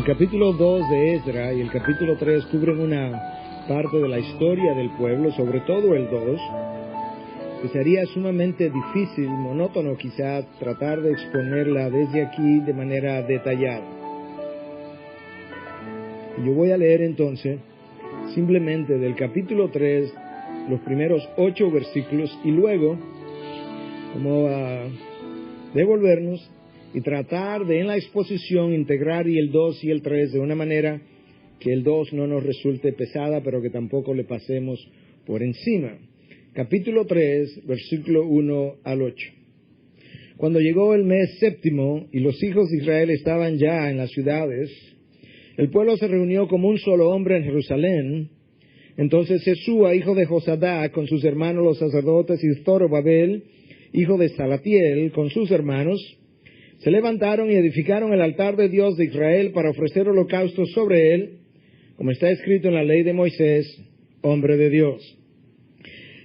El capítulo 2 de Esdras y el capítulo 3 cubren una parte de la historia del pueblo, sobre todo el 2, que sería sumamente difícil, monótono quizá, tratar de exponerla desde aquí de manera detallada. Y yo voy a leer entonces simplemente del capítulo 3 los primeros 8 versículos y luego vamos a devolvernos y tratar de en la exposición integrar y el 2 y el 3 de una manera que el 2 no nos resulte pesada, pero que tampoco le pasemos por encima. Capítulo 3, versículo 1 al 8. Cuando llegó el mes séptimo y los hijos de Israel estaban ya en las ciudades, el pueblo se reunió como un solo hombre en Jerusalén. Entonces Jesúa, hijo de Josadac, con sus hermanos los sacerdotes, y Zorobabel, hijo de Salatiel, con sus hermanos, se levantaron y edificaron el altar de Dios de Israel para ofrecer holocaustos sobre él, como está escrito en la ley de Moisés, hombre de Dios.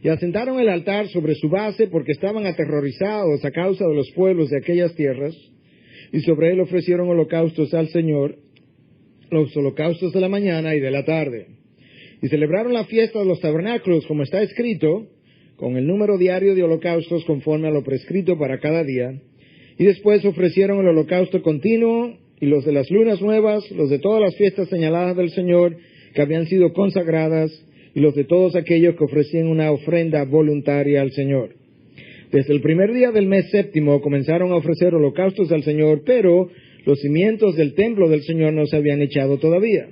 Y asentaron el altar sobre su base porque estaban aterrorizados a causa de los pueblos de aquellas tierras, y sobre él ofrecieron holocaustos al Señor, los holocaustos de la mañana y de la tarde. Y celebraron la fiesta de los tabernáculos, como está escrito, con el número diario de holocaustos conforme a lo prescrito para cada día. Y después ofrecieron el holocausto continuo y los de las lunas nuevas, los de todas las fiestas señaladas del Señor que habían sido consagradas y los de todos aquellos que ofrecían una ofrenda voluntaria al Señor. Desde el primer día del mes séptimo comenzaron a ofrecer holocaustos al Señor, pero los cimientos del templo del Señor no se habían echado todavía.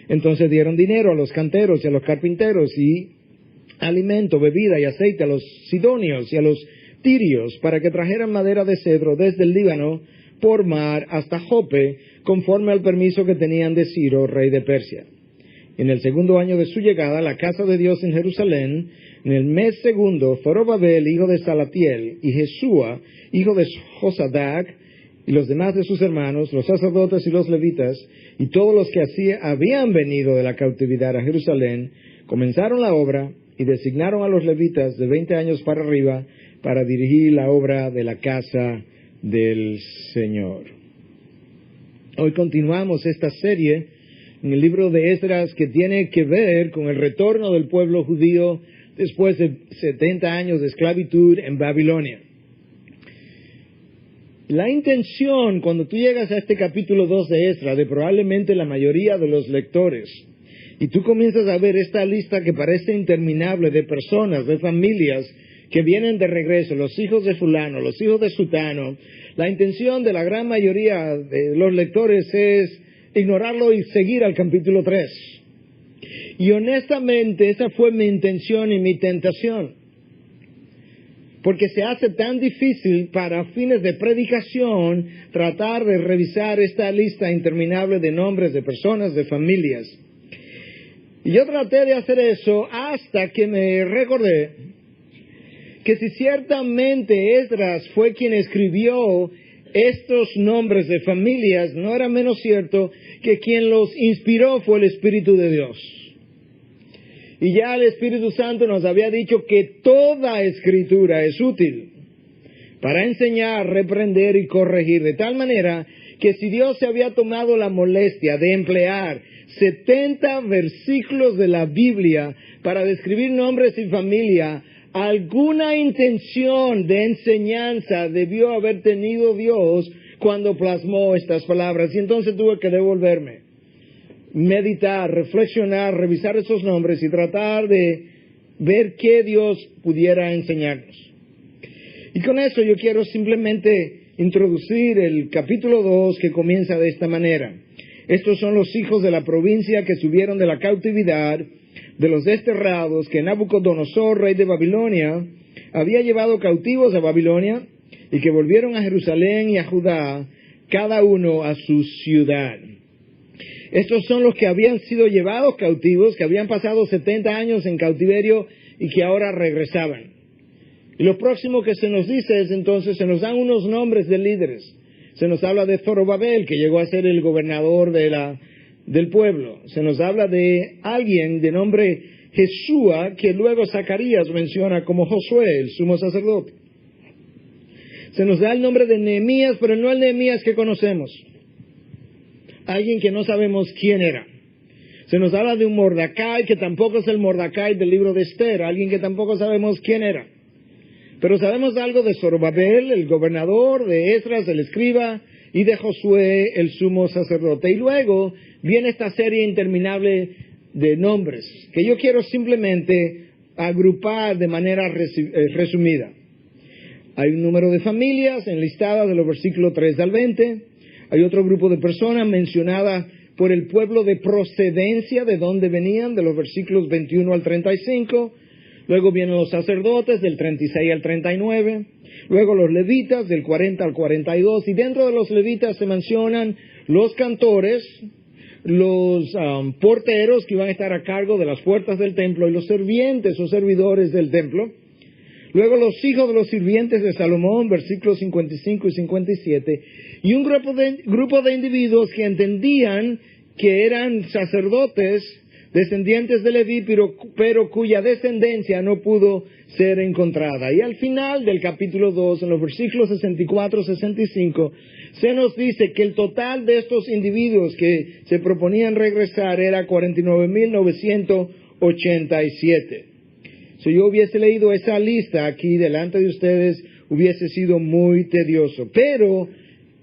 Entonces dieron dinero a los canteros y a los carpinteros y alimento, bebida y aceite a los sidonios y a los tirios para que trajeran madera de cedro desde el Líbano por mar hasta Jope, conforme al permiso que tenían de Ciro, rey de Persia. En el segundo año de su llegada a la casa de Dios en Jerusalén, en el mes segundo, Zorobabel, hijo de Salatiel, y Jesúa, hijo de Josadac, y los demás de sus hermanos, los sacerdotes y los levitas, y todos los que habían venido de la cautividad a Jerusalén, comenzaron la obra y designaron a los levitas de 20 años para arriba para dirigir la obra de la casa del Señor. Hoy continuamos esta serie en el libro de Esdras que tiene que ver con el retorno del pueblo judío después de 70 años de esclavitud en Babilonia. La intención, cuando tú llegas a este capítulo 2 de Esdras, de probablemente la mayoría de los lectores, y tú comienzas a ver esta lista que parece interminable de personas, de familias, que vienen de regreso, los hijos de fulano, los hijos de sutano, la intención de la gran mayoría de los lectores es ignorarlo y seguir al capítulo 3. Y honestamente esa fue mi intención y mi tentación. Porque se hace tan difícil para fines de predicación tratar de revisar esta lista interminable de nombres de personas, de familias. Y yo traté de hacer eso hasta que me recordé que si ciertamente Esdras fue quien escribió estos nombres de familias, no era menos cierto que quien los inspiró fue el Espíritu de Dios. Y ya el Espíritu Santo nos había dicho que toda escritura es útil para enseñar, reprender y corregir, de tal manera que si Dios se había tomado la molestia de emplear 70 versículos de la Biblia para describir nombres y familia, alguna intención de enseñanza debió haber tenido Dios cuando plasmó estas palabras. Y entonces tuve que devolverme, meditar, reflexionar, revisar esos nombres y tratar de ver qué Dios pudiera enseñarnos. Y con eso yo quiero simplemente introducir el capítulo 2 que comienza de esta manera. Estos son los hijos de la provincia que subieron de la cautividad, de los desterrados que Nabucodonosor, rey de Babilonia, había llevado cautivos a Babilonia y que volvieron a Jerusalén y a Judá, cada uno a su ciudad. Estos son los que habían sido llevados cautivos, que habían pasado 70 años en cautiverio y que ahora regresaban. Y lo próximo que se nos dice es entonces, se nos dan unos nombres de líderes. Se nos habla de Zorobabel, que llegó a ser el gobernador del pueblo. Se nos habla de alguien de nombre Jesúa, que luego Zacarías menciona como Josué, el sumo sacerdote. Se nos da el nombre de Nehemías, pero no el Nehemías que conocemos. alguien que no sabemos quién era. Se nos habla de un Mordecai que tampoco es el Mordecai del libro de Esther, alguien que tampoco sabemos quién era. Pero sabemos algo de Zorobabel, el gobernador, de Esdras, el escriba, y de Josué, el sumo sacerdote. Y luego viene esta serie interminable de nombres, que yo quiero simplemente agrupar de manera resumida. Hay un número de familias enlistadas de los versículos 3 al 20. Hay otro grupo de personas mencionadas por el pueblo de procedencia, de donde venían, de los versículos 21 al 35. Luego vienen los sacerdotes, del 36 al 39. Luego los levitas, del 40 al 42. Y dentro de los levitas se mencionan los cantores, los porteros que iban a estar a cargo de las puertas del templo, y los sirvientes o servidores del templo. Luego los hijos de los sirvientes de Salomón, versículos 55 y 57. Y un grupo de individuos que entendían que eran sacerdotes, descendientes de Leví, pero cuya descendencia no pudo ser encontrada. Y al final del capítulo 2, en los versículos 64 y 65, se nos dice que el total de estos individuos que se proponían regresar era 49,987. Si yo hubiese leído esa lista aquí delante de ustedes, hubiese sido muy tedioso. Pero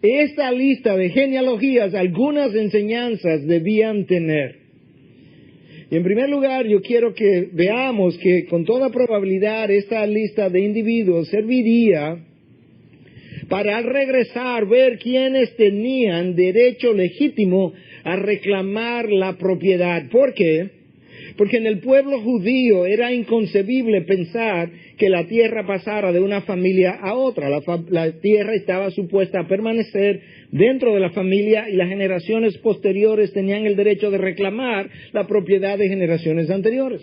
esta lista de genealogías, algunas enseñanzas debían tener. Y en primer lugar, yo quiero que veamos que con toda probabilidad esta lista de individuos serviría para al regresar ver quiénes tenían derecho legítimo a reclamar la propiedad. ¿Por qué? Porque en el pueblo judío era inconcebible pensar que la tierra pasara de una familia a otra. La tierra estaba supuesta a permanecer dentro de la familia y las generaciones posteriores tenían el derecho de reclamar la propiedad de generaciones anteriores.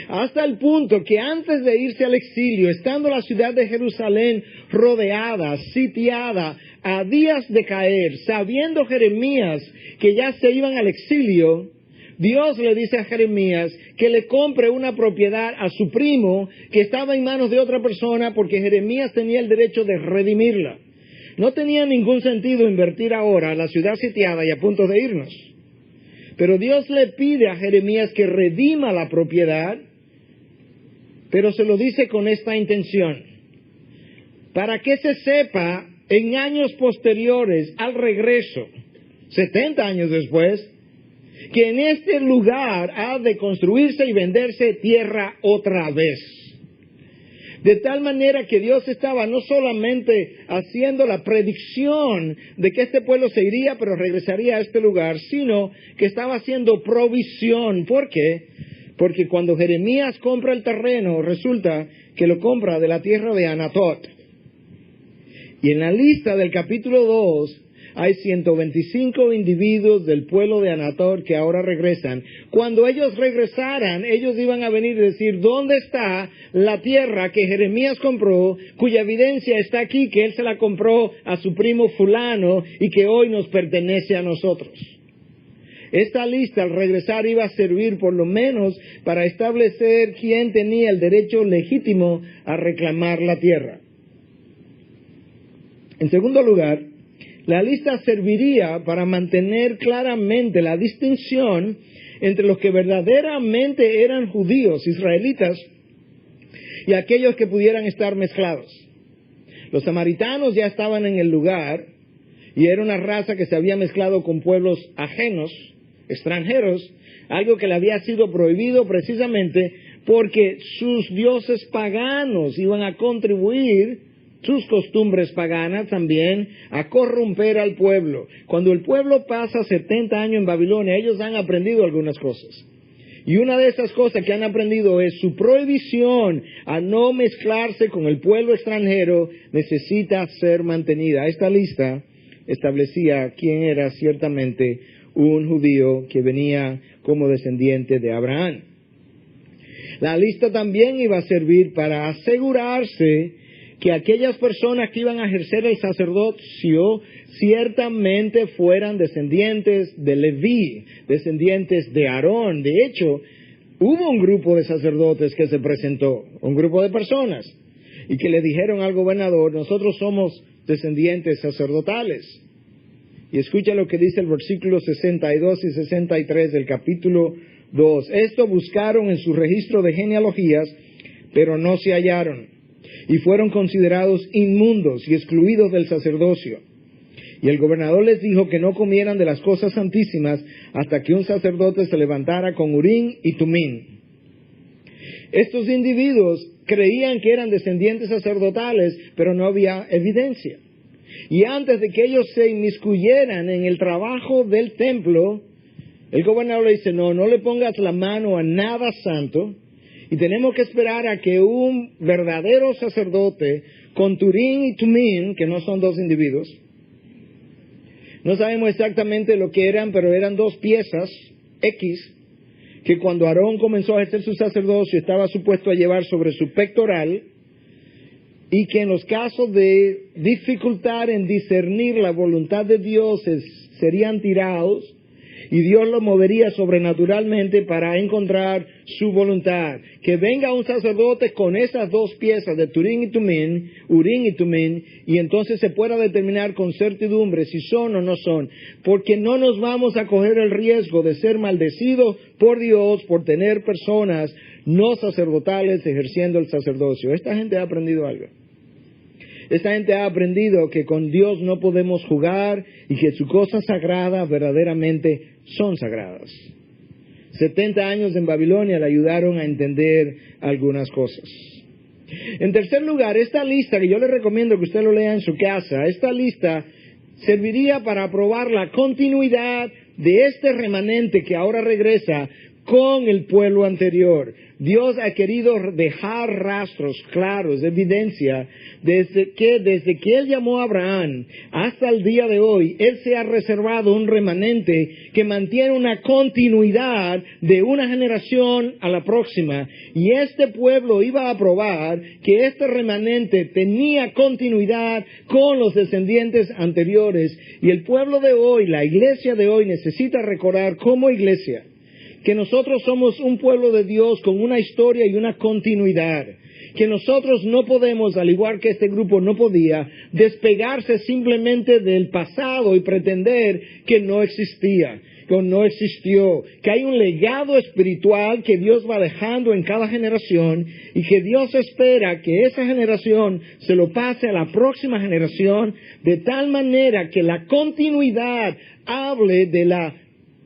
Hasta el punto que antes de irse al exilio, estando la ciudad de Jerusalén rodeada, sitiada, a días de caer, sabiendo Jeremías que ya se iban al exilio, Dios le dice a Jeremías que le compre una propiedad a su primo que estaba en manos de otra persona porque Jeremías tenía el derecho de redimirla. No tenía ningún sentido invertir ahora la ciudad sitiada y a punto de irnos. Pero Dios le pide a Jeremías que redima la propiedad, pero se lo dice con esta intención. Para que se sepa en años posteriores al regreso, 70 años después, que en este lugar ha de construirse y venderse tierra otra vez. De tal manera que Dios estaba no solamente haciendo la predicción de que este pueblo se iría, pero regresaría a este lugar, sino que estaba haciendo provisión. ¿Por qué? Porque cuando Jeremías compra el terreno, resulta que lo compra de la tierra de Anatot. Y en la lista del capítulo 2, hay 125 individuos del pueblo de Anatot que ahora regresan. Cuando ellos regresaran, ellos iban a venir y decir, ¿dónde está la tierra que Jeremías compró, cuya evidencia está aquí, que él se la compró a su primo fulano y que hoy nos pertenece a nosotros? Esta lista al regresar iba a servir por lo menos para establecer quién tenía el derecho legítimo a reclamar la tierra. En segundo lugar, la lista serviría para mantener claramente la distinción entre los que verdaderamente eran judíos, israelitas, y aquellos que pudieran estar mezclados. Los samaritanos ya estaban en el lugar y era una raza que se había mezclado con pueblos ajenos, extranjeros, algo que le había sido prohibido precisamente porque sus dioses paganos iban a contribuir, sus costumbres paganas también, a corromper al pueblo. Cuando el pueblo pasa 70 años en Babilonia, ellos han aprendido algunas cosas. Y una de esas cosas que han aprendido es su prohibición a no mezclarse con el pueblo extranjero necesita ser mantenida. Esta lista establecía quién era ciertamente un judío que venía como descendiente de Abraham. La lista también iba a servir para asegurarse que aquellas personas que iban a ejercer el sacerdocio ciertamente fueran descendientes de Leví, descendientes de Aarón. De hecho, hubo un grupo de sacerdotes que se presentó, un grupo de personas, y que le dijeron al gobernador, nosotros somos descendientes sacerdotales. Y escucha lo que dice el versículo 62 y 63 del capítulo 2. Esto buscaron en su registro de genealogías, pero no se hallaron, y fueron considerados inmundos y excluidos del sacerdocio. Y el gobernador les dijo que no comieran de las cosas santísimas hasta que un sacerdote se levantara con Urim y Tumim. Estos individuos creían que eran descendientes sacerdotales, pero no había evidencia. Y antes de que ellos se inmiscuyeran en el trabajo del templo, el gobernador le dice, no le pongas la mano a nada santo, y tenemos que esperar a que un verdadero sacerdote con Urim y Tumim, que no son dos individuos, no sabemos exactamente lo que eran, pero eran dos piezas X, que cuando Aarón comenzó a ejercer su sacerdocio estaba supuesto a llevar sobre su pectoral, y que en los casos de dificultad en discernir la voluntad de Dios serían tirados, y Dios lo movería sobrenaturalmente para encontrar su voluntad. Que venga un sacerdote con esas dos piezas de Urim y Tumim, y entonces se pueda determinar con certidumbre si son o no son. Porque no nos vamos a coger el riesgo de ser maldecidos por Dios por tener personas no sacerdotales ejerciendo el sacerdocio. Esta gente ha aprendido algo. Esta gente ha aprendido que con Dios no podemos jugar y que sus cosas sagradas verdaderamente son sagradas. 70 años en Babilonia le ayudaron a entender algunas cosas. En tercer lugar, esta lista, que yo le recomiendo que usted lo lea en su casa, esta lista serviría para probar la continuidad de este remanente que ahora regresa con el pueblo anterior. Dios ha querido dejar rastros claros, evidencia, desde que Él llamó a Abraham hasta el día de hoy. Él se ha reservado un remanente que mantiene una continuidad de una generación a la próxima. Y este pueblo iba a probar que este remanente tenía continuidad con los descendientes anteriores. Y el pueblo de hoy, la iglesia de hoy, necesita recordar como iglesia que nosotros somos un pueblo de Dios con una historia y una continuidad, que nosotros no podemos, al igual que este grupo no podía, despegarse simplemente del pasado y pretender que no existía, que no existió, que hay un legado espiritual que Dios va dejando en cada generación y que Dios espera que esa generación se lo pase a la próxima generación de tal manera que la continuidad hable de la,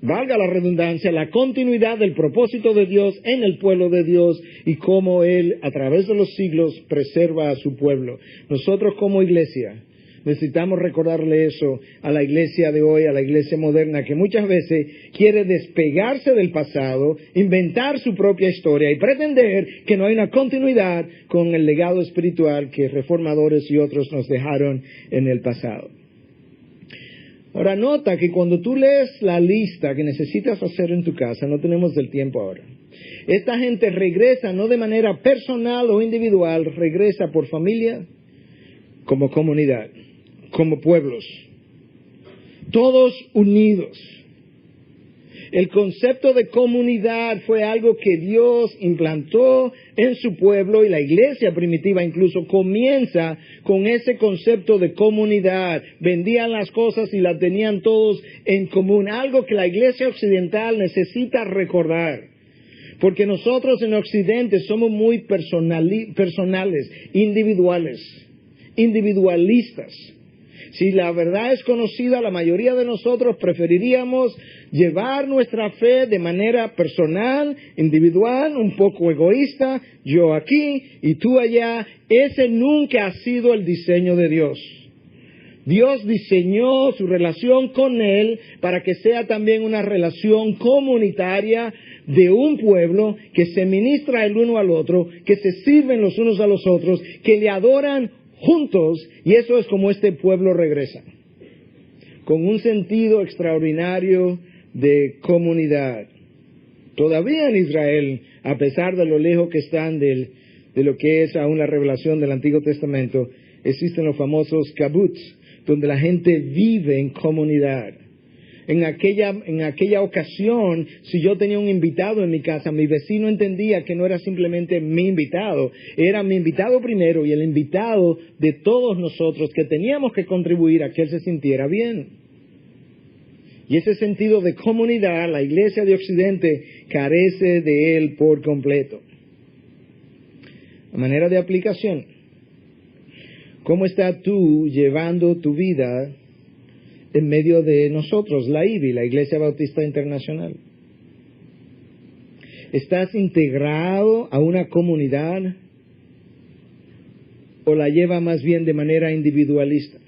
valga la redundancia, la continuidad del propósito de Dios en el pueblo de Dios y cómo Él, a través de los siglos, preserva a su pueblo. Nosotros como iglesia necesitamos recordarle eso a la iglesia de hoy, a la iglesia moderna, que muchas veces quiere despegarse del pasado, inventar su propia historia y pretender que no hay una continuidad con el legado espiritual que reformadores y otros nos dejaron en el pasado. Ahora, nota que cuando tú lees la lista que necesitas hacer en tu casa, no tenemos el tiempo ahora. Esta gente regresa no de manera personal o individual, regresa por familia, como comunidad, como pueblos, todos unidos. El concepto de comunidad fue algo que Dios implantó en su pueblo y la iglesia primitiva incluso comienza con ese concepto de comunidad. Vendían las cosas y las tenían todos en común, algo que la iglesia occidental necesita recordar. Porque nosotros en Occidente somos muy personales, individualistas. Si la verdad es conocida, la mayoría de nosotros preferiríamos llevar nuestra fe de manera personal, individual, un poco egoísta, yo aquí y tú allá. Ese nunca ha sido el diseño de Dios. Dios diseñó su relación con Él para que sea también una relación comunitaria de un pueblo que se ministra el uno al otro, que se sirven los unos a los otros, que le adoran juntos, y eso es como este pueblo regresa, con un sentido extraordinario de comunidad. Todavía en Israel, a pesar de lo lejos que están de lo que es aún la revelación del Antiguo Testamento, existen los famosos kibbutz, donde la gente vive en comunidad. En aquella ocasión, si yo tenía un invitado en mi casa, mi vecino entendía que no era simplemente mi invitado, era mi invitado primero y el invitado de todos nosotros, que teníamos que contribuir a que él se sintiera bien. Y ese sentido de comunidad, la iglesia de Occidente carece de él por completo. A manera de aplicación, ¿cómo estás tú llevando tu vida en medio de nosotros, la IBI, la Iglesia Bautista Internacional? ¿Estás integrado a una comunidad o la lleva más bien de manera individualista?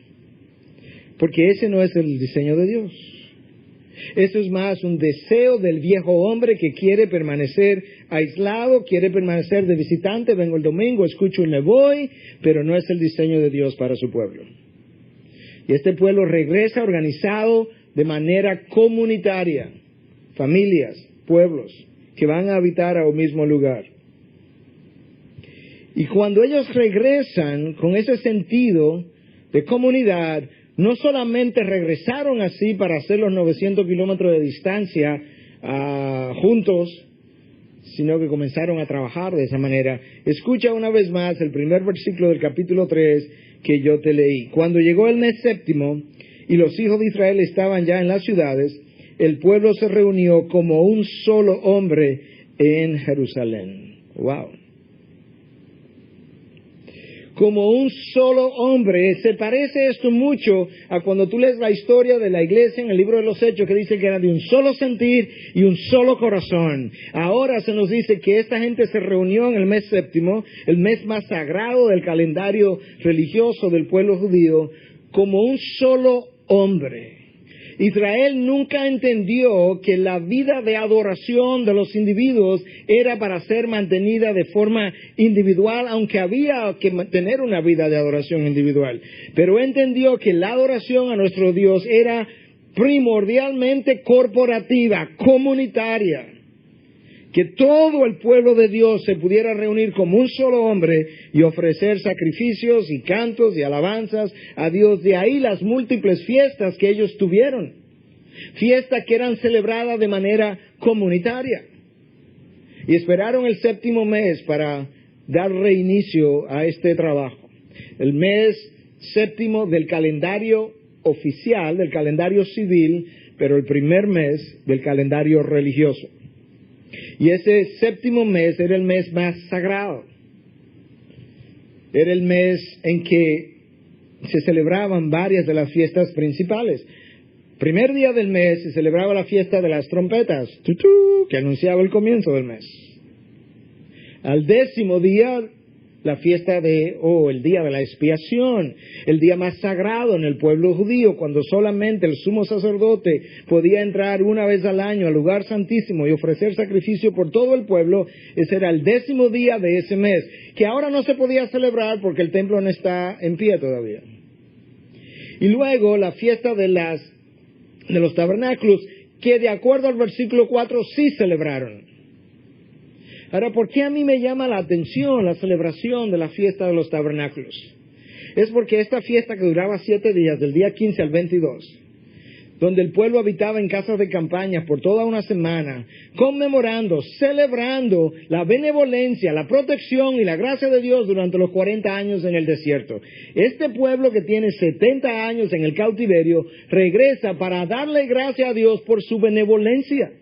Porque ese no es el diseño de Dios. Eso es más un deseo del viejo hombre que quiere permanecer aislado, quiere permanecer de visitante, vengo el domingo, escucho y me voy, pero no es el diseño de Dios para su pueblo. Y este pueblo regresa organizado de manera comunitaria, familias, pueblos, que van a habitar a un mismo lugar. Y cuando ellos regresan con ese sentido de comunidad, no solamente regresaron así para hacer los 900 kilómetros de distancia juntos, sino que comenzaron a trabajar de esa manera. Escucha una vez más el primer versículo del capítulo 3 que yo te leí. Cuando llegó el mes séptimo y los hijos de Israel estaban ya en las ciudades, el pueblo se reunió como un solo hombre en Jerusalén. ¡Wow! Como un solo hombre. Se parece esto mucho a cuando tú lees la historia de la iglesia en el libro de los Hechos, que dice que era de un solo sentir y un solo corazón. Ahora se nos dice que esta gente se reunió en el mes séptimo, el mes más sagrado del calendario religioso del pueblo judío, como un solo hombre. Israel nunca entendió que la vida de adoración de los individuos era para ser mantenida de forma individual, aunque había que tener una vida de adoración individual. Pero entendió que la adoración a nuestro Dios era primordialmente corporativa, comunitaria. Que todo el pueblo de Dios se pudiera reunir como un solo hombre y ofrecer sacrificios y cantos y alabanzas a Dios. De ahí las múltiples fiestas que ellos tuvieron. Fiestas que eran celebradas de manera comunitaria. Y esperaron el séptimo mes para dar reinicio a este trabajo. El mes séptimo del calendario oficial, del calendario civil, pero el primer mes del calendario religioso. Y ese séptimo mes era el mes más sagrado. Era el mes en que se celebraban varias de las fiestas principales. Primer día del mes se celebraba la fiesta de las trompetas, que anunciaba el comienzo del mes. Al 10º día, la fiesta el día de la expiación, el día más sagrado en el pueblo judío, cuando solamente el sumo sacerdote podía entrar una vez al año al lugar santísimo y ofrecer sacrificio por todo el pueblo. Ese era el 10º día de ese mes, que ahora no se podía celebrar porque el templo no está en pie todavía. Y luego la fiesta de los tabernáculos, que de acuerdo al versículo 4 sí celebraron. Ahora, ¿por qué a mí me llama la atención la celebración de la fiesta de los tabernáculos? Es porque esta fiesta que duraba 7 días, del día 15 al 22, donde el pueblo habitaba en casas de campaña por toda una semana, conmemorando, celebrando la benevolencia, la protección y la gracia de Dios durante los 40 años en el desierto. Este pueblo que tiene 70 años en el cautiverio, regresa para darle gracias a Dios por su benevolencia,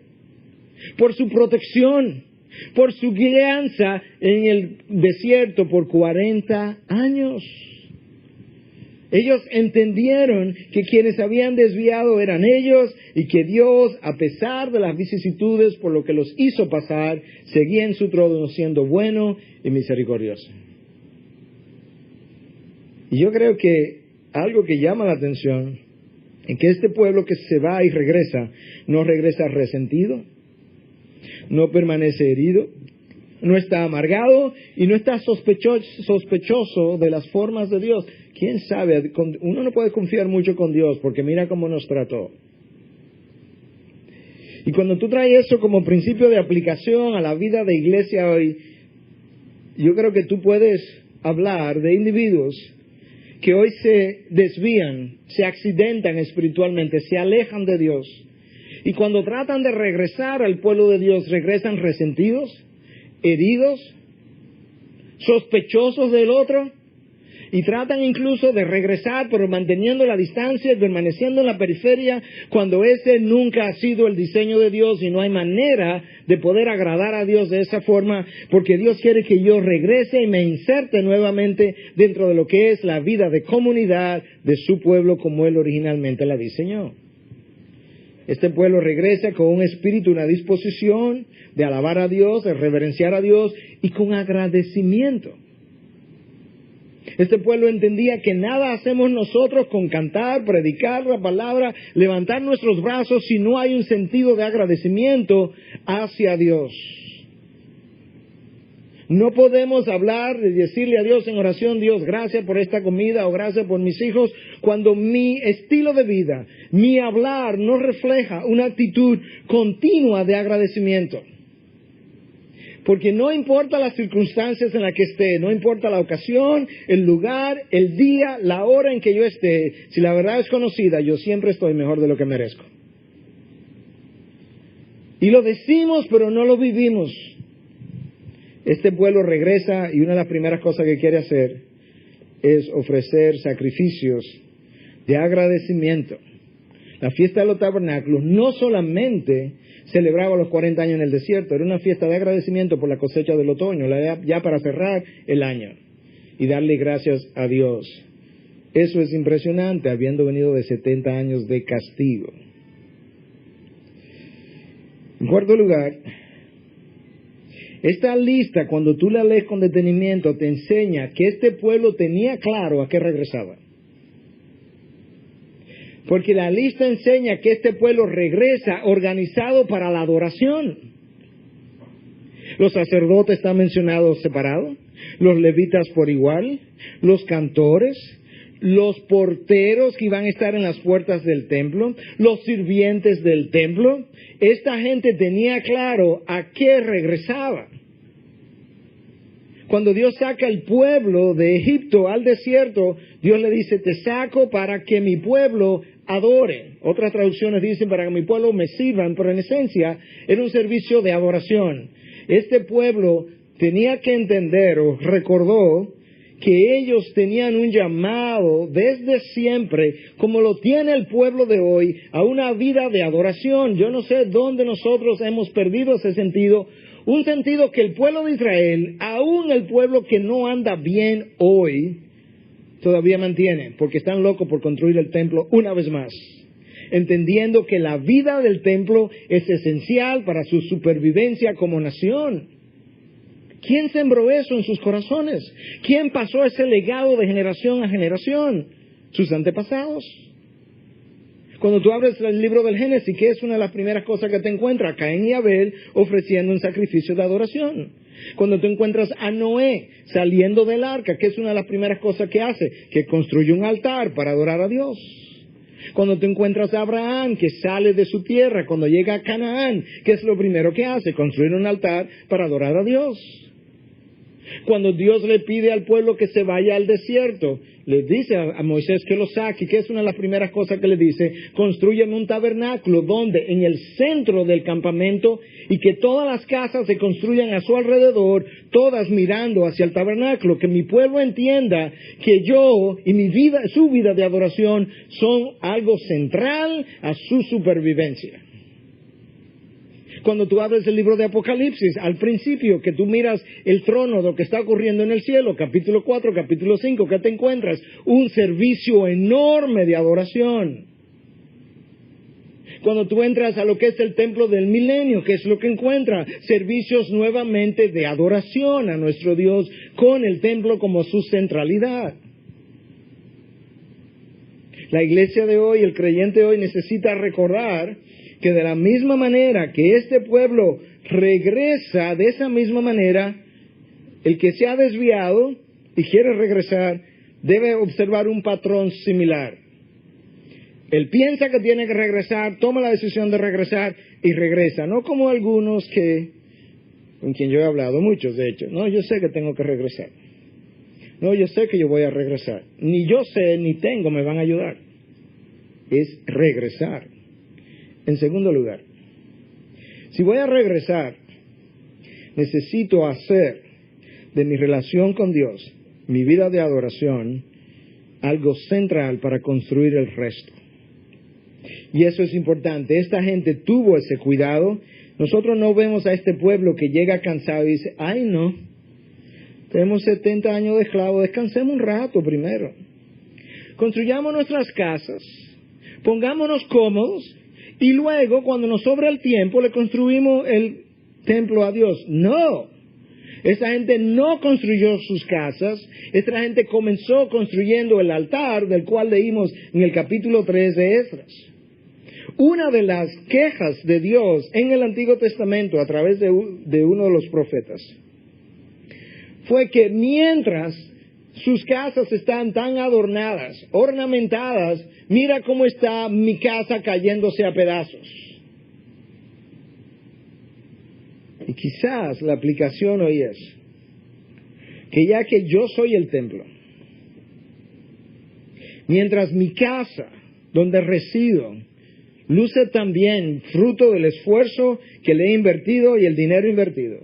por su protección, por su guianza en el desierto por 40 años. Ellos entendieron que quienes habían desviado eran ellos y que Dios, a pesar de las vicisitudes por lo que los hizo pasar, seguía en su trono siendo bueno y misericordioso. Y yo creo que algo que llama la atención es que este pueblo que se va y regresa, no regresa resentido, no permanece herido, no está amargado y no está sospechoso de las formas de Dios. ¿Quién sabe? Uno no puede confiar mucho con Dios porque mira cómo nos trató. Y cuando tú traes eso como principio de aplicación a la vida de iglesia hoy, yo creo que tú puedes hablar de individuos que hoy se desvían, se accidentan espiritualmente, se alejan de Dios. Y cuando tratan de regresar al pueblo de Dios, regresan resentidos, heridos, sospechosos del otro. Y tratan incluso de regresar, pero manteniendo la distancia y permaneciendo en la periferia, cuando ese nunca ha sido el diseño de Dios y no hay manera de poder agradar a Dios de esa forma, porque Dios quiere que yo regrese y me inserte nuevamente dentro de lo que es la vida de comunidad de su pueblo como Él originalmente la diseñó. Este pueblo regresa con un espíritu, una disposición de alabar a Dios, de reverenciar a Dios y con agradecimiento. Este pueblo entendía que nada hacemos nosotros con cantar, predicar la palabra, levantar nuestros brazos si no hay un sentido de agradecimiento hacia Dios. No podemos hablar y decirle a Dios en oración, Dios, gracias por esta comida o gracias por mis hijos, cuando mi estilo de vida, mi hablar no refleja una actitud continua de agradecimiento. Porque no importa las circunstancias en las que esté, no importa la ocasión, el lugar, el día, la hora en que yo esté, si la verdad es conocida, yo siempre estoy mejor de lo que merezco. Y lo decimos, pero no lo vivimos. Este pueblo regresa y una de las primeras cosas que quiere hacer es ofrecer sacrificios de agradecimiento. La fiesta de los tabernáculos no solamente celebraba los 40 años en el desierto, era una fiesta de agradecimiento por la cosecha del otoño, ya para cerrar el año y darle gracias a Dios. Eso es impresionante, habiendo venido de 70 años de castigo. En cuarto lugar, esta lista, cuando tú la lees con detenimiento, te enseña que este pueblo tenía claro a qué regresaba. Porque la lista enseña que este pueblo regresa organizado para la adoración. Los sacerdotes están mencionados separados, los levitas por igual, los cantores, los porteros que iban a estar en las puertas del templo, los sirvientes del templo. Esta gente tenía claro a qué regresaba. Cuando Dios saca al pueblo de Egipto al desierto, Dios le dice, te saco para que mi pueblo adore. Otras traducciones dicen para que mi pueblo me sirvan, pero en esencia era un servicio de adoración. Este pueblo tenía que entender o recordó que ellos tenían un llamado desde siempre, como lo tiene el pueblo de hoy, a una vida de adoración. Yo no sé dónde nosotros hemos perdido ese sentido, un sentido que el pueblo de Israel, aún el pueblo que no anda bien hoy, todavía mantiene, porque están locos por construir el templo una vez más, entendiendo que la vida del templo es esencial para su supervivencia como nación. ¿Quién sembró eso en sus corazones? ¿Quién pasó ese legado de generación a generación? Sus antepasados. Cuando tú abres el libro del Génesis, ¿qué es una de las primeras cosas que te encuentras? Caín y Abel ofreciendo un sacrificio de adoración. Cuando tú encuentras a Noé saliendo del arca, ¿qué es una de las primeras cosas que hace? Que construye un altar para adorar a Dios. Cuando tú encuentras a Abraham, que sale de su tierra, cuando llega a Canaán, ¿qué es lo primero que hace? Construir un altar para adorar a Dios. Cuando Dios le pide al pueblo que se vaya al desierto, le dice a Moisés que lo saque. ¿Qué es una de las primeras cosas que le dice? Construyeme un tabernáculo donde en el centro del campamento y que todas las casas se construyan a su alrededor, todas mirando hacia el tabernáculo, que mi pueblo entienda que yo y mi vida, su vida de adoración son algo central a su supervivencia. Cuando tú abres el libro de Apocalipsis, al principio que tú miras el trono, lo que está ocurriendo en el cielo, capítulo 4, capítulo 5, ¿qué te encuentras? Un servicio enorme de adoración. Cuando tú entras a lo que es el templo del milenio, ¿qué es lo que encuentras? Servicios nuevamente de adoración a nuestro Dios, con el templo como su centralidad. La iglesia de hoy, el creyente de hoy necesita recordar que de la misma manera que este pueblo regresa, de esa misma manera, el que se ha desviado y quiere regresar, debe observar un patrón similar. Él piensa que tiene que regresar, toma la decisión de regresar y regresa. No como algunos con quien yo he hablado, muchos de hecho. No, yo sé que tengo que regresar. No, yo sé que yo voy a regresar. Ni yo sé, ni tengo, me van a ayudar. Es regresar. En segundo lugar, si voy a regresar, necesito hacer de mi relación con Dios mi vida de adoración, algo central para construir el resto. Y eso es importante. Esta gente tuvo ese cuidado. Nosotros no vemos a este pueblo que llega cansado y dice, ay no, tenemos 70 años de esclavos, descansemos un rato primero. Construyamos nuestras casas, pongámonos cómodos y luego cuando nos sobra el tiempo le construimos el templo a Dios. No. Esta gente no construyó sus casas, esta gente comenzó construyendo el altar del cual leímos en el capítulo 3 de Esdras. Una de las quejas de Dios en el Antiguo Testamento a través de uno de los profetas fue que mientras sus casas están tan adornadas, ornamentadas, mira cómo está mi casa cayéndose a pedazos. Y quizás la aplicación hoy es que ya que yo soy el templo, mientras mi casa, donde resido, luce también fruto del esfuerzo que le he invertido y el dinero invertido,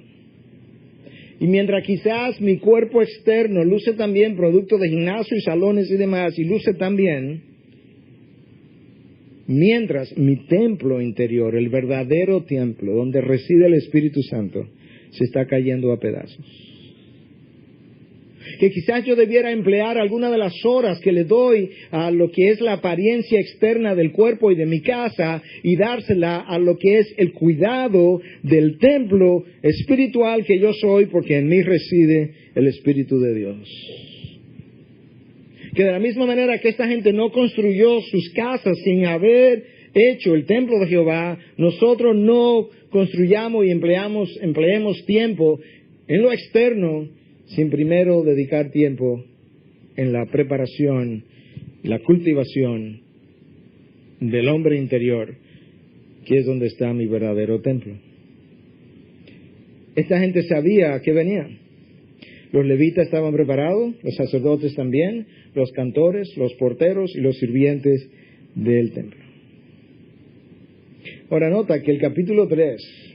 y mientras quizás mi cuerpo externo luce también producto de gimnasio y salones y demás, y luce también, mientras mi templo interior, el verdadero templo, donde reside el Espíritu Santo, se está cayendo a pedazos. Que quizás yo debiera emplear alguna de las horas que le doy a lo que es la apariencia externa del cuerpo y de mi casa y dársela a lo que es el cuidado del templo espiritual que yo soy, porque en mí reside el Espíritu de Dios. Que de la misma manera que esta gente no construyó sus casas sin haber hecho el templo de Jehová, nosotros no construyamos y empleemos tiempo en lo externo sin primero dedicar tiempo en la preparación, la cultivación del hombre interior, que es donde está mi verdadero templo. Esta gente sabía a qué venía. Los levitas estaban preparados, los sacerdotes también, los cantores, los porteros y los sirvientes del templo. Ahora nota que el capítulo 3,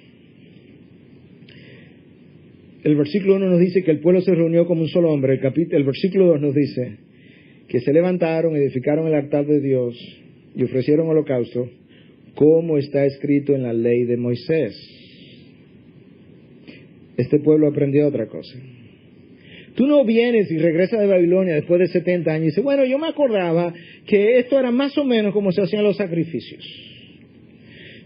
el versículo 1 nos dice que el pueblo se reunió como un solo hombre. El versículo 2 nos dice que se levantaron, edificaron el altar de Dios y ofrecieron holocausto, como está escrito en la ley de Moisés. Este pueblo aprendió otra cosa. Tú no vienes y regresas de Babilonia después de 70 años y dices, bueno, yo me acordaba que esto era más o menos como se hacían los sacrificios.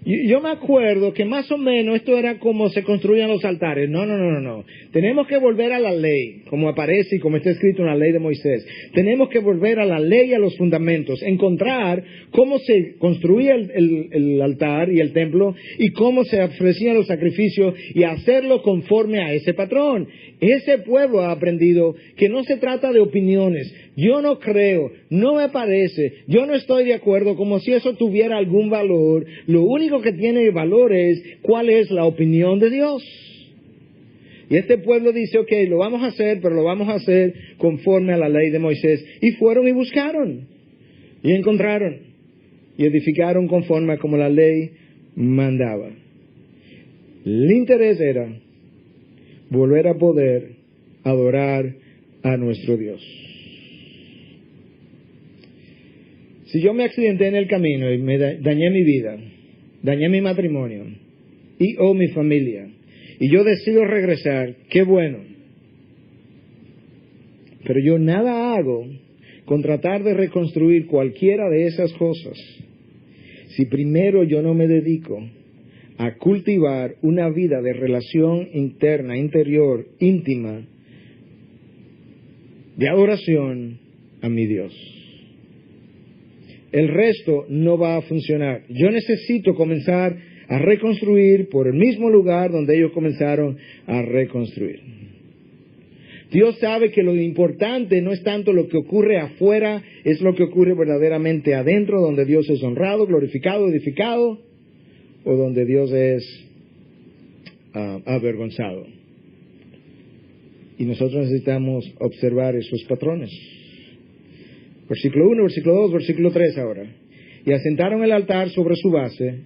Yo me acuerdo que más o menos esto era como se construían los altares. No. Tenemos que volver a la ley, como aparece y como está escrito en la ley de Moisés. Tenemos que volver a la ley y a los fundamentos. Encontrar cómo se construía el altar y el templo y cómo se ofrecían los sacrificios y hacerlo conforme a ese patrón. Ese pueblo ha aprendido que no se trata de opiniones. Yo no creo, no me parece, yo no estoy de acuerdo, como si eso tuviera algún valor. Lo único que tiene valor es cuál es la opinión de Dios. Y este pueblo dice, ok, lo vamos a hacer, pero lo vamos a hacer conforme a la ley de Moisés. Y fueron y buscaron, y encontraron, y edificaron conforme a como la ley mandaba. El interés era volver a poder adorar a nuestro Dios. Si yo me accidenté en el camino y me dañé mi vida, dañé mi matrimonio o mi familia, y yo decido regresar, qué bueno. Pero yo nada hago con tratar de reconstruir cualquiera de esas cosas si primero yo no me dedico a cultivar una vida de relación interna, interior, íntima, de adoración a mi Dios. El resto no va a funcionar. Yo necesito comenzar a reconstruir por el mismo lugar donde ellos comenzaron a reconstruir. Dios sabe que lo importante no es tanto lo que ocurre afuera, es lo que ocurre verdaderamente adentro, donde Dios es honrado, glorificado, edificado, o donde Dios es avergonzado. Y nosotros necesitamos observar esos patrones. Versículo 1, versículo 2, versículo 3 ahora. Y asentaron el altar sobre su base,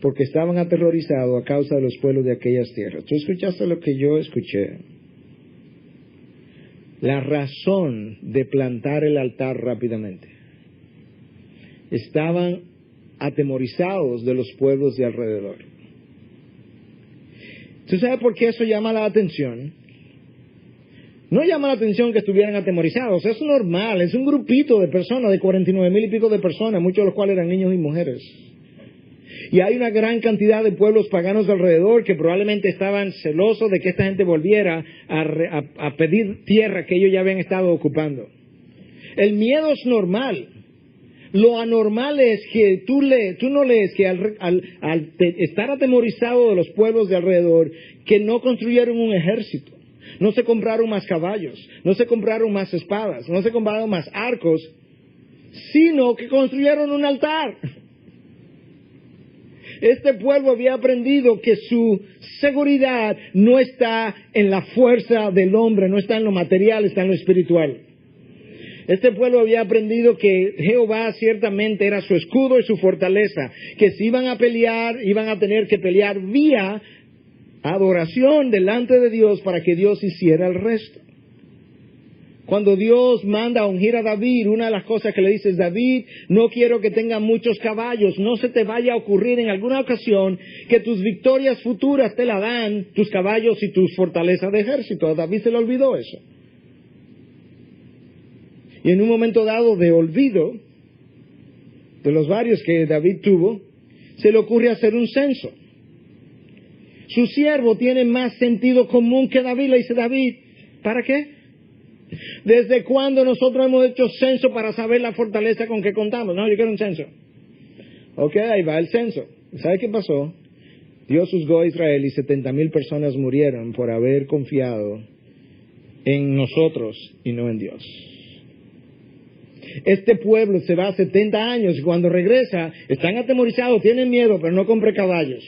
porque estaban aterrorizados a causa de los pueblos de aquellas tierras. ¿Tú escuchaste lo que yo escuché? la razón de plantar el altar rápidamente. Estaban atemorizados de los pueblos de alrededor. ¿Tú sabes por qué eso llama la atención? No llama la atención que estuvieran atemorizados, es normal, es un grupito de personas, de 49,000 y pico de personas, muchos de los cuales eran niños y mujeres. Y hay una gran cantidad de pueblos paganos alrededor que probablemente estaban celosos de que esta gente volviera a pedir tierra que ellos ya habían estado ocupando. El miedo es normal. Lo anormal es que tú no lees que al estar atemorizado de los pueblos de alrededor, que no construyeron un ejército, no se compraron más caballos, no se compraron más espadas, no se compraron más arcos, sino que construyeron un altar. Este pueblo había aprendido que su seguridad no está en la fuerza del hombre, no está en lo material, está en lo espiritual. Este pueblo había aprendido que Jehová ciertamente era su escudo y su fortaleza, que si iban a pelear, iban a tener que pelear vía adoración delante de Dios para que Dios hiciera el resto. Cuando Dios manda a ungir a David, una de las cosas que le dice es: David, no quiero que tenga muchos caballos, no se te vaya a ocurrir en alguna ocasión que tus victorias futuras te la dan tus caballos y tus fortalezas de ejército. A David se le olvidó eso. Y en un momento dado de olvido, de los varios que David tuvo, se le ocurre hacer un censo. Su siervo tiene más sentido común que David. Le dice: David, ¿para qué? ¿Desde cuándo nosotros hemos hecho censo para saber la fortaleza con que contamos? No, yo quiero un censo. Ok, ahí va el censo. ¿Sabe qué pasó? Dios juzgó a Israel y 70,000 personas murieron por haber confiado en nosotros y no en Dios. Este pueblo se va 70 años y cuando regresa están atemorizados, tienen miedo, pero no compre caballos.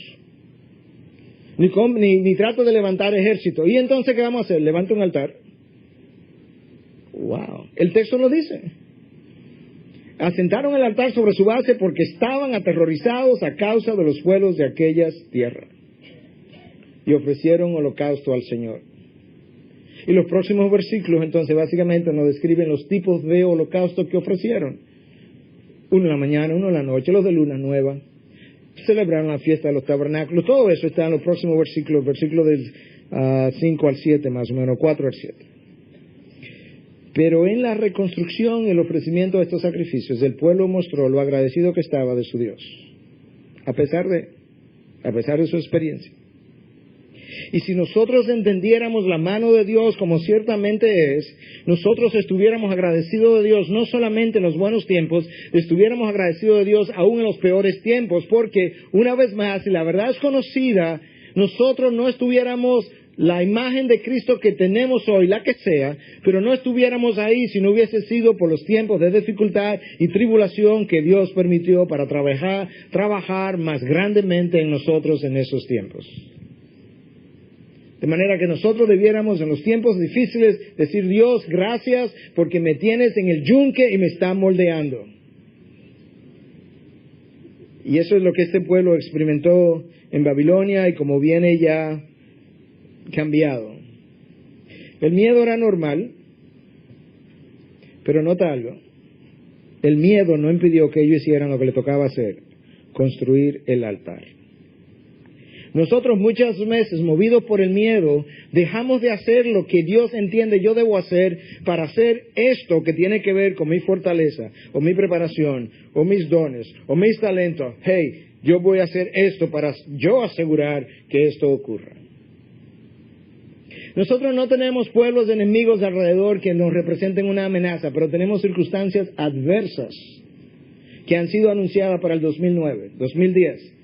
Ni trato de levantar ejército. ¿Y entonces qué vamos a hacer? Levanta un altar. Wow, el texto lo dice. Asentaron el altar sobre su base porque estaban aterrorizados a causa de los pueblos de aquellas tierras. Y ofrecieron holocausto al Señor. Y los próximos versículos entonces básicamente nos describen los tipos de holocausto que ofrecieron. Uno en la mañana, uno en la noche, los de luna nueva. Celebraron la fiesta de los tabernáculos. Todo eso está en los próximos versículos del 5 al 7 más o menos, 4 al 7. Pero en la reconstrucción y el ofrecimiento de estos sacrificios, el pueblo mostró lo agradecido que estaba de su Dios, a pesar de su experiencia. Y si nosotros entendiéramos la mano de Dios como ciertamente es, nosotros estuviéramos agradecidos de Dios no solamente en los buenos tiempos, estuviéramos agradecidos de Dios aún en los peores tiempos, porque una vez más, si la verdad es conocida, nosotros no estuviéramos la imagen de Cristo que tenemos hoy, la que sea, pero no estuviéramos ahí si no hubiese sido por los tiempos de dificultad y tribulación que Dios permitió para trabajar más grandemente en nosotros en esos tiempos. De manera que nosotros debiéramos en los tiempos difíciles decir: Dios, gracias porque me tienes en el yunque y me está moldeando. Y eso es lo que este pueblo experimentó en Babilonia y como viene ya cambiado. El miedo era normal, pero nota algo. El miedo no impidió que ellos hicieran lo que les tocaba hacer: construir el altar. Nosotros muchas veces, movidos por el miedo, dejamos de hacer lo que Dios entiende yo debo hacer para hacer esto que tiene que ver con mi fortaleza, o mi preparación, o mis dones, o mis talentos. Hey, yo voy a hacer esto para yo asegurar que esto ocurra. Nosotros no tenemos pueblos enemigos alrededor que nos representen una amenaza, pero tenemos circunstancias adversas que han sido anunciadas para el 2009, 2010.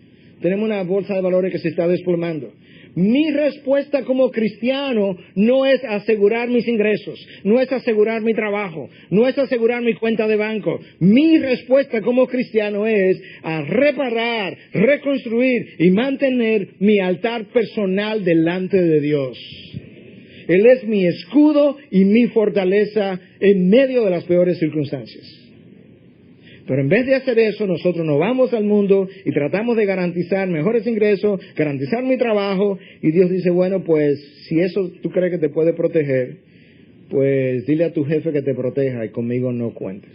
Tenemos una bolsa de valores que se está desplomando. Mi respuesta como cristiano no es asegurar mis ingresos, no es asegurar mi trabajo, no es asegurar mi cuenta de banco. Mi respuesta como cristiano es a reparar, reconstruir y mantener mi altar personal delante de Dios. Él es mi escudo y mi fortaleza en medio de las peores circunstancias. Pero en vez de hacer eso, nosotros nos vamos al mundo y tratamos de garantizar mejores ingresos, garantizar mi trabajo, y Dios dice: bueno, pues si eso tú crees que te puede proteger, pues dile a tu jefe que te proteja y conmigo no cuentes.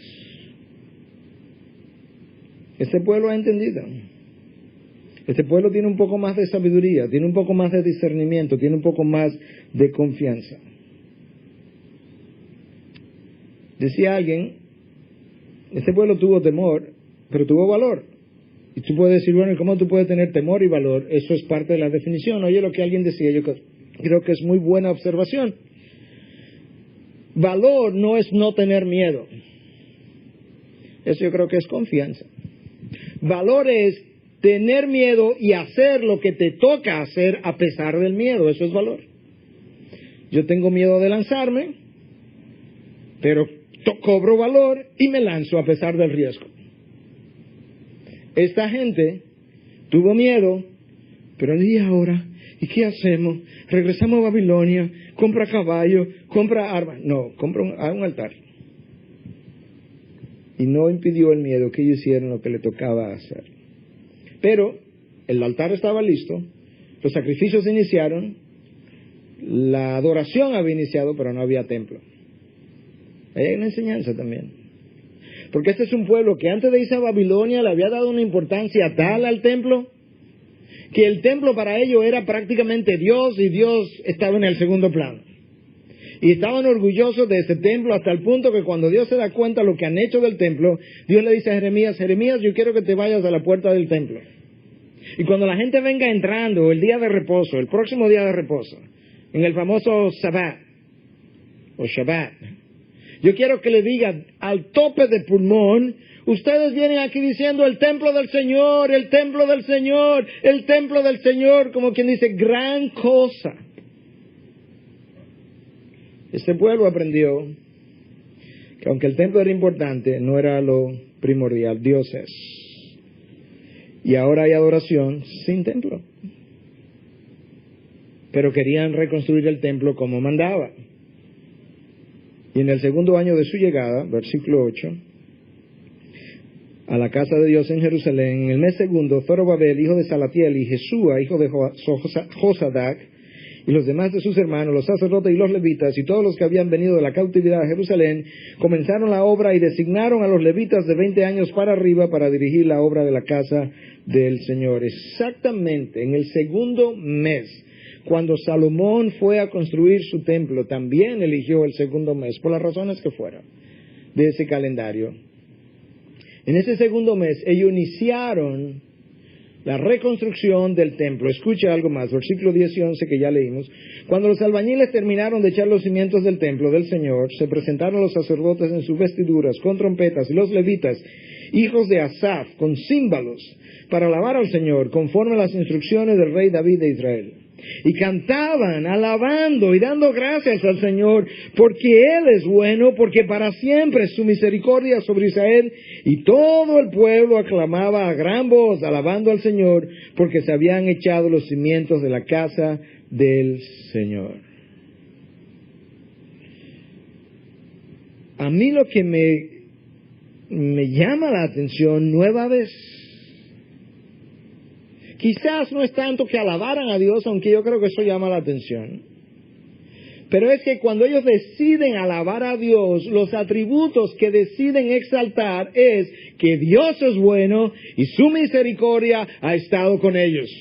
Este pueblo ha entendido. Este pueblo tiene un poco más de sabiduría, tiene un poco más de discernimiento, tiene un poco más de confianza. Decía alguien, este pueblo tuvo temor, pero tuvo valor. Y tú puedes decir, bueno, ¿y cómo tú puedes tener temor y valor? Eso es parte de la definición. Oye, lo que alguien decía, yo creo que es muy buena observación. Valor no es no tener miedo. Eso yo creo que es confianza. Valor es tener miedo y hacer lo que te toca hacer a pesar del miedo. Eso es valor. Yo tengo miedo de lanzarme, pero cobro valor y me lanzo a pesar del riesgo. Esta gente tuvo miedo, pero ¿y ahora? ¿Y qué hacemos? ¿Regresamos a Babilonia? ¿Compra caballo? ¿Compra armas? No, compra un altar. Y no impidió el miedo que ellos hicieran lo que le tocaba hacer. Pero el altar estaba listo, los sacrificios se iniciaron, la adoración había iniciado, pero no había templo. Ahí hay una enseñanza también. Porque este es un pueblo que antes de irse a Babilonia le había dado una importancia tal al templo, que el templo para ellos era prácticamente Dios y Dios estaba en el segundo plano. Y estaban orgullosos de ese templo hasta el punto que cuando Dios se da cuenta de lo que han hecho del templo, Dios le dice a Jeremías, Jeremías, yo quiero que te vayas a la puerta del templo. Y cuando la gente venga entrando el día de reposo, el próximo día de reposo, en el famoso Sabbat, o Shabbat, yo quiero que le diga al tope de pulmón, ustedes vienen aquí diciendo el templo del Señor, el templo del Señor, el templo del Señor, como quien dice, gran cosa. Este pueblo aprendió que aunque el templo era importante, no era lo primordial, Dios es. Y ahora hay adoración sin templo. Pero querían reconstruir el templo como mandaba. Y en el segundo año de su llegada, versículo 8, a la casa de Dios en Jerusalén, en el mes segundo, Zorobabel, hijo de Salatiel, y Jesúa, hijo de Josadac, y los demás de sus hermanos, los sacerdotes y los levitas, y todos los que habían venido de la cautividad a Jerusalén, comenzaron la obra y designaron a los levitas de 20 años para arriba para dirigir la obra de la casa del Señor. Exactamente en el segundo mes, cuando Salomón fue a construir su templo, también eligió el segundo mes, por las razones que fueran, de ese calendario. En ese segundo mes, ellos iniciaron la reconstrucción del templo. Escucha algo más, versículo 10 y 11 que ya leímos. Cuando los albañiles terminaron de echar los cimientos del templo del Señor, se presentaron los sacerdotes en sus vestiduras, con trompetas, y los levitas, hijos de Asaf, con címbalos, para alabar al Señor, conforme a las instrucciones del rey David de Israel. Y cantaban, alabando y dando gracias al Señor, porque Él es bueno, porque para siempre es su misericordia sobre Israel. Y todo el pueblo aclamaba a gran voz, alabando al Señor, porque se habían echado los cimientos de la casa del Señor. A mí lo que me llama la atención nueva vez, quizás no es tanto que alabaran a Dios, aunque yo creo que eso llama la atención. Pero es que cuando ellos deciden alabar a Dios, los atributos que deciden exaltar es que Dios es bueno y su misericordia ha estado con ellos.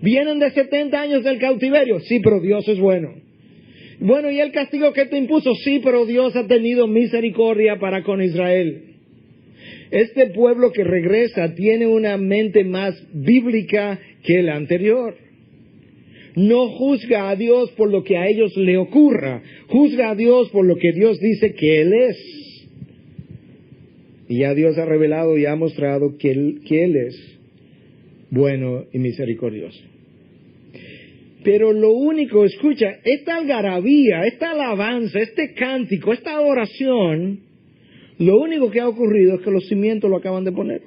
Vienen de 70 años del cautiverio, sí, pero Dios es bueno. Bueno, ¿y el castigo que te impuso? Sí, pero Dios ha tenido misericordia para con Israel. Este pueblo que regresa tiene una mente más bíblica que la anterior. No juzga a Dios por lo que a ellos le ocurra, juzga a Dios por lo que Dios dice que Él es. Y ya Dios ha revelado y ha mostrado que Él es bueno y misericordioso. Pero lo único, escucha, esta algarabía, esta alabanza, este cántico, esta adoración, lo único que ha ocurrido es que los cimientos lo acaban de poner.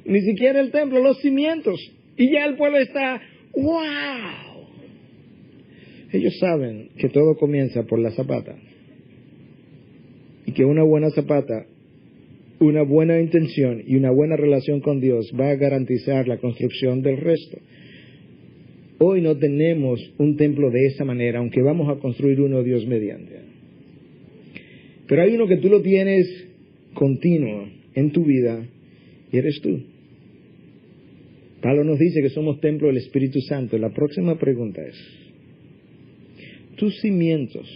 Ni siquiera el templo, los cimientos. Y ya el pueblo está, ¡wow! Ellos saben que todo comienza por la zapata. Y que una buena zapata, una buena intención y una buena relación con Dios va a garantizar la construcción del resto. Hoy no tenemos un templo de esa manera, aunque vamos a construir uno Dios mediante. Pero hay uno que tú lo tienes continuo en tu vida y eres tú. Pablo nos dice que somos templo del Espíritu Santo. La próxima pregunta es, ¿tus cimientos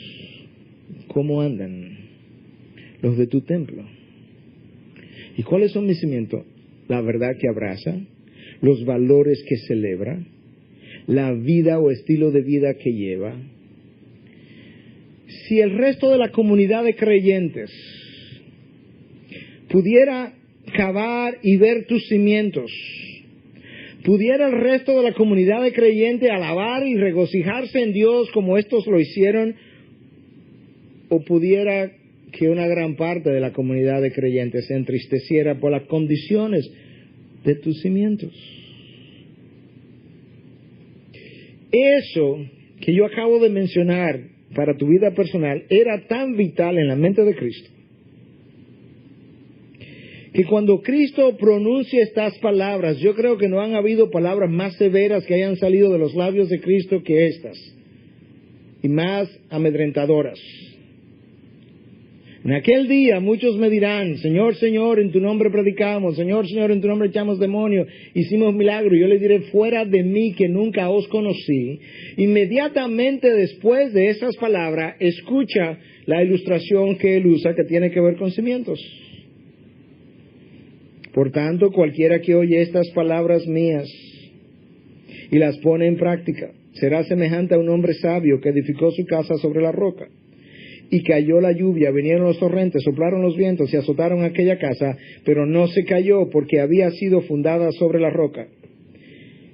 cómo andan? Los de tu templo. ¿Y cuáles son mis cimientos? La verdad que abraza, los valores que celebra, la vida o estilo de vida que lleva. Si el resto de la comunidad de creyentes pudiera cavar y ver tus cimientos, pudiera el resto de la comunidad de creyentes alabar y regocijarse en Dios como estos lo hicieron, o pudiera que una gran parte de la comunidad de creyentes se entristeciera por las condiciones de tus cimientos. Eso que yo acabo de mencionar para tu vida personal era tan vital en la mente de Cristo, que cuando Cristo pronuncia estas palabras, yo creo que no han habido palabras más severas que hayan salido de los labios de Cristo que estas, y más amedrentadoras. En aquel día muchos me dirán, Señor, Señor, en tu nombre predicamos, Señor, Señor, en tu nombre echamos demonios, hicimos milagros. Yo les diré, fuera de mí que nunca os conocí. Inmediatamente después de esas palabras, escucha la ilustración que él usa que tiene que ver con cimientos. Por tanto, cualquiera que oye estas palabras mías y las pone en práctica, será semejante a un hombre sabio que edificó su casa sobre la roca. Y cayó la lluvia, vinieron los torrentes, soplaron los vientos y azotaron aquella casa, pero no se cayó porque había sido fundada sobre la roca.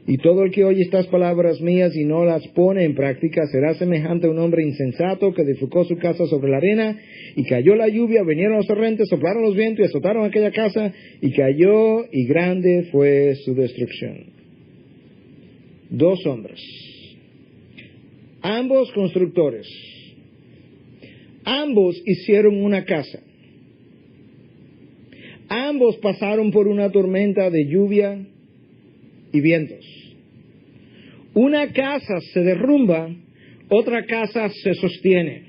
Y todo el que oye estas palabras mías y no las pone en práctica será semejante a un hombre insensato que edificó su casa sobre la arena, y cayó la lluvia, vinieron los torrentes, soplaron los vientos y azotaron aquella casa, y cayó, y grande fue su destrucción. Dos hombres, ambos constructores, ambos hicieron una casa, ambos pasaron por una tormenta de lluvia y vientos. Una casa se derrumba, otra casa se sostiene.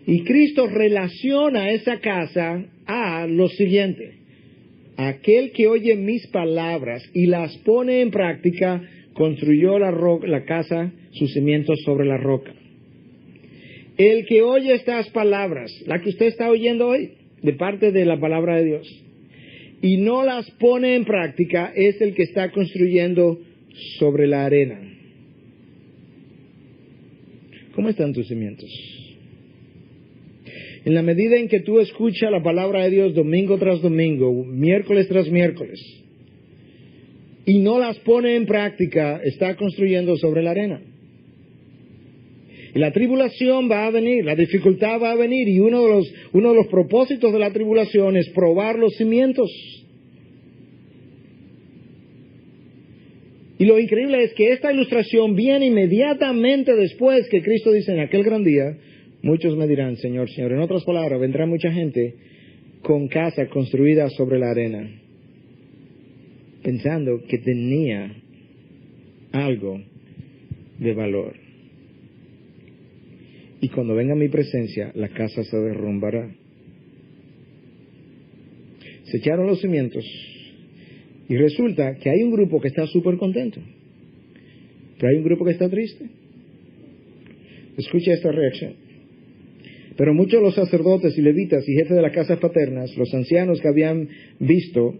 Y Cristo relaciona esa casa a lo siguiente: aquel que oye mis palabras y las pone en práctica, construyó la casa, sus cimientos sobre la roca. El que oye estas palabras, la que usted está oyendo hoy, de parte de la palabra de Dios, y no las pone en práctica, es el que está construyendo sobre la arena. ¿Cómo están tus cimientos? En la medida en que tú escuchas la palabra de Dios domingo tras domingo, miércoles tras miércoles, y no las pone en práctica, está construyendo sobre la arena. Y la tribulación va a venir, la dificultad va a venir, y uno de los propósitos de la tribulación es probar los cimientos. Y lo increíble es que esta ilustración viene inmediatamente después que Cristo dice: en aquel gran día, muchos me dirán, Señor, Señor. En otras palabras, vendrá mucha gente con casa construida sobre la arena, pensando que tenía algo de valor. Y cuando venga mi presencia, la casa se derrumbará. Se echaron los cimientos y resulta que hay un grupo que está súper contento, pero hay un grupo que está triste. Escucha esta reacción. Pero muchos de los sacerdotes y levitas y jefes de las casas paternas, los ancianos que habían visto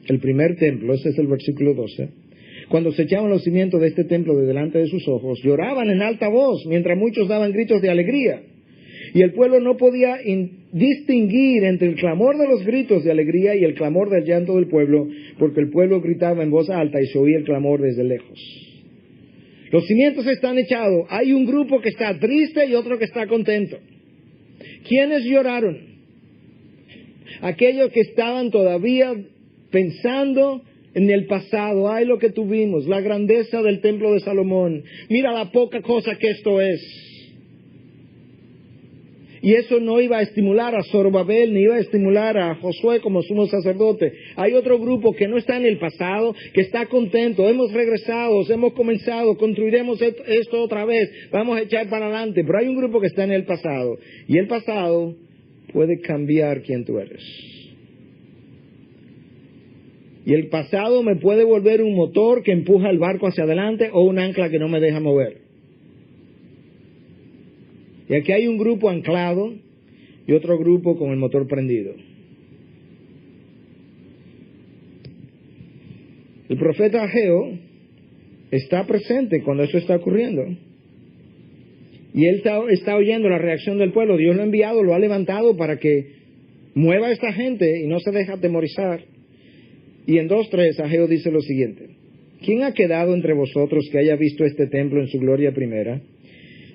el primer templo, ese es el versículo 12, cuando se echaban los cimientos de este templo de delante de sus ojos, lloraban en alta voz, mientras muchos daban gritos de alegría. Y el pueblo no podía distinguir entre el clamor de los gritos de alegría y el clamor del llanto del pueblo, porque el pueblo gritaba en voz alta y se oía el clamor desde lejos. Los cimientos están echados, hay un grupo que está triste y otro que está contento. ¿Quiénes lloraron? Aquellos que estaban todavía pensando en el pasado. Ay, lo que tuvimos, la grandeza del templo de Salomón. Mira la poca cosa que esto es. Y eso no iba a estimular a Zorobabel, ni iba a estimular a Josué como sumo sacerdote. Hay otro grupo que no está en el pasado, que está contento. Hemos regresado, hemos comenzado, construiremos esto otra vez, vamos a echar para adelante. Pero hay un grupo que está en el pasado. Y el pasado puede cambiar quién tú eres. Y el pasado me puede volver un motor que empuja el barco hacia adelante o un ancla que no me deja mover. Y aquí hay un grupo anclado y otro grupo con el motor prendido. El profeta Ageo está presente cuando eso está ocurriendo. Y él está oyendo la reacción del pueblo. Dios lo ha enviado, lo ha levantado para que mueva a esta gente y no se deje atemorizar. Y en 2:3 Ageo dice lo siguiente: ¿quién ha quedado entre vosotros que haya visto este templo en su gloria primera?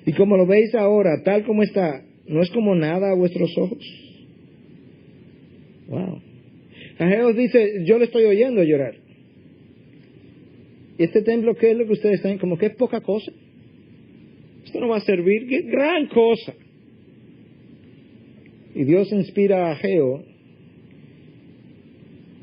Y como lo veis ahora, tal como está, ¿no es como nada a vuestros ojos? Wow. Ageo dice, yo le estoy oyendo llorar. ¿Y este templo qué es lo que ustedes están? Como que es poca cosa. Esto no va a servir, qué gran cosa. Y Dios inspira a Ageo.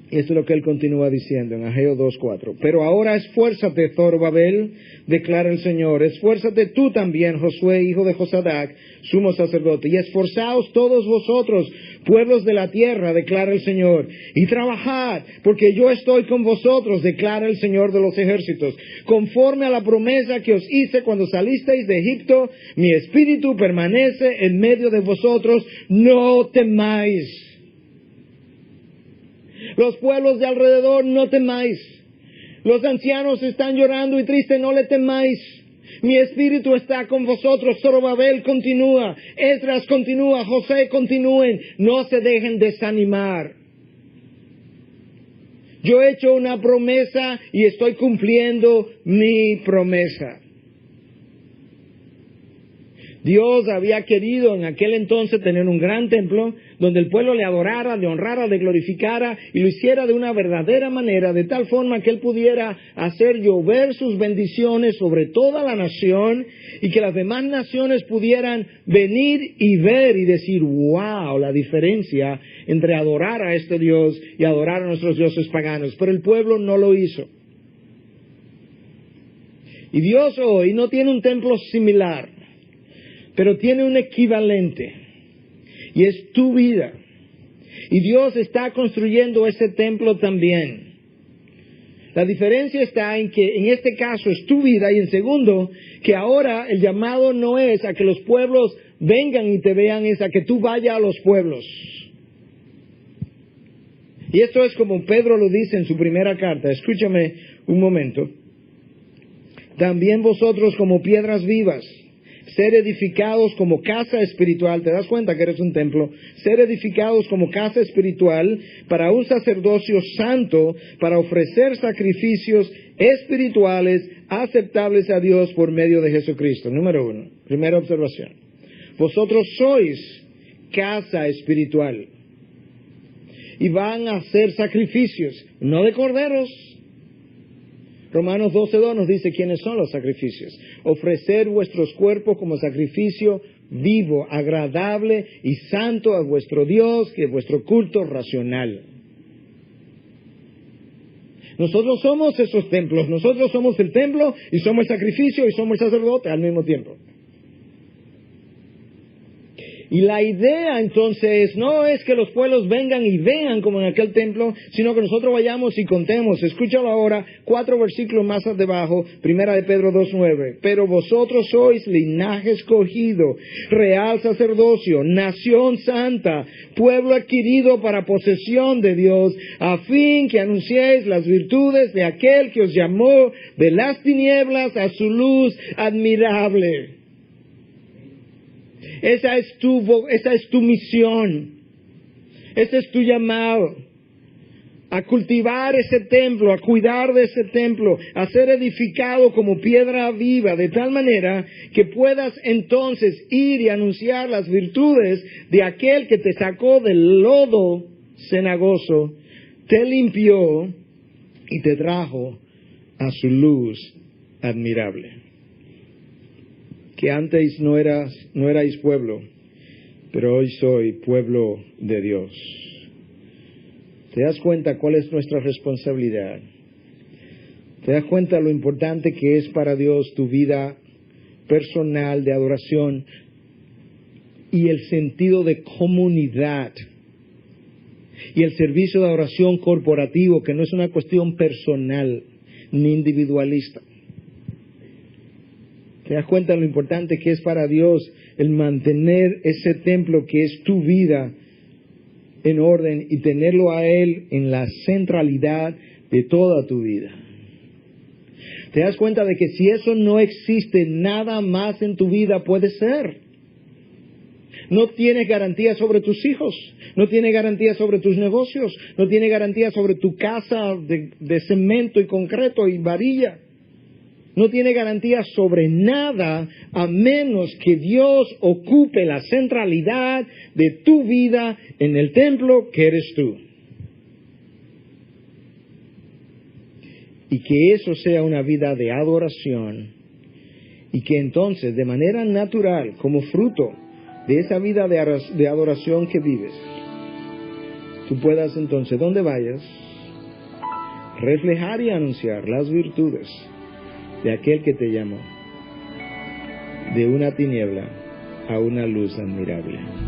Y esto es lo que él continúa diciendo en Ageo 2:4. Pero ahora esfuérzate, Zorobabel, declara el Señor. Esfuérzate tú también, Josué, hijo de Josadac, sumo sacerdote. Y esforzaos todos vosotros, pueblos de la tierra, declara el Señor. Y trabajad, porque yo estoy con vosotros, declara el Señor de los ejércitos. Conforme a la promesa que os hice cuando salisteis de Egipto, mi espíritu permanece en medio de vosotros. No temáis. Los pueblos de alrededor, no temáis. Los ancianos están llorando y tristes, no le temáis. Mi espíritu está con vosotros. Zorobabel continúa, Esdras continúa, José continúen. No se dejen desanimar. Yo he hecho una promesa y estoy cumpliendo mi promesa. Dios había querido en aquel entonces tener un gran templo donde el pueblo le adorara, le honrara, le glorificara y lo hiciera de una verdadera manera, de tal forma que Él pudiera hacer llover sus bendiciones sobre toda la nación y que las demás naciones pudieran venir y ver y decir, wow, la diferencia entre adorar a este Dios y adorar a nuestros dioses paganos. Pero el pueblo no lo hizo. Y Dios hoy no tiene un templo similar, pero tiene un equivalente, y es tu vida. Y Dios está construyendo ese templo también. La diferencia está en que en este caso es tu vida, y en segundo, que ahora el llamado no es a que los pueblos vengan y te vean, es a que tú vayas a los pueblos. Y esto es como Pedro lo dice en su primera carta. Escúchame un momento. También vosotros como piedras vivas, ser edificados como casa espiritual, te das cuenta que eres un templo, ser edificados como casa espiritual para un sacerdocio santo, para ofrecer sacrificios espirituales aceptables a Dios por medio de Jesucristo. Número 1, primera observación. Vosotros sois casa espiritual y van a hacer sacrificios, no de corderos. Romanos 12:2 nos dice quiénes son los sacrificios. Ofrecer vuestros cuerpos como sacrificio vivo, agradable y santo a vuestro Dios, que es vuestro culto racional. Nosotros somos esos templos, nosotros somos el templo y somos el sacrificio y somos el sacerdote al mismo tiempo. Y la idea entonces no es que los pueblos vengan y vean como en aquel templo, sino que nosotros vayamos y contemos. Escúchalo ahora, 4 versículos más debajo, primera de Pedro 2:9. Pero vosotros sois linaje escogido, real sacerdocio, nación santa, pueblo adquirido para posesión de Dios, a fin que anunciéis las virtudes de aquel que os llamó de las tinieblas a su luz admirable. Esa es tu misión, ese es tu llamado, a cultivar ese templo, a cuidar de ese templo, a ser edificado como piedra viva, de tal manera que puedas entonces ir y anunciar las virtudes de aquel que te sacó del lodo cenagoso, te limpió y te trajo a su luz admirable. Que antes no erais pueblo, pero hoy soy pueblo de Dios. ¿Te das cuenta cuál es nuestra responsabilidad? ¿Te das cuenta lo importante que es para Dios tu vida personal de adoración y el sentido de comunidad y el servicio de adoración corporativo, que no es una cuestión personal ni individualista? ¿Te das cuenta de lo importante que es para Dios el mantener ese templo que es tu vida en orden y tenerlo a Él en la centralidad de toda tu vida? ¿Te das cuenta de que si eso no existe, nada más en tu vida puede ser? No tienes garantía sobre tus hijos, no tienes garantía sobre tus negocios, no tienes garantía sobre tu casa de cemento y concreto y varilla. No tiene garantía sobre nada a menos que Dios ocupe la centralidad de tu vida en el templo que eres tú. Y que eso sea una vida de adoración. Y que entonces, de manera natural, como fruto de esa vida de adoración que vives, tú puedas entonces, donde vayas, reflejar y anunciar las virtudes de aquel que te llamó de una tiniebla a una luz admirable.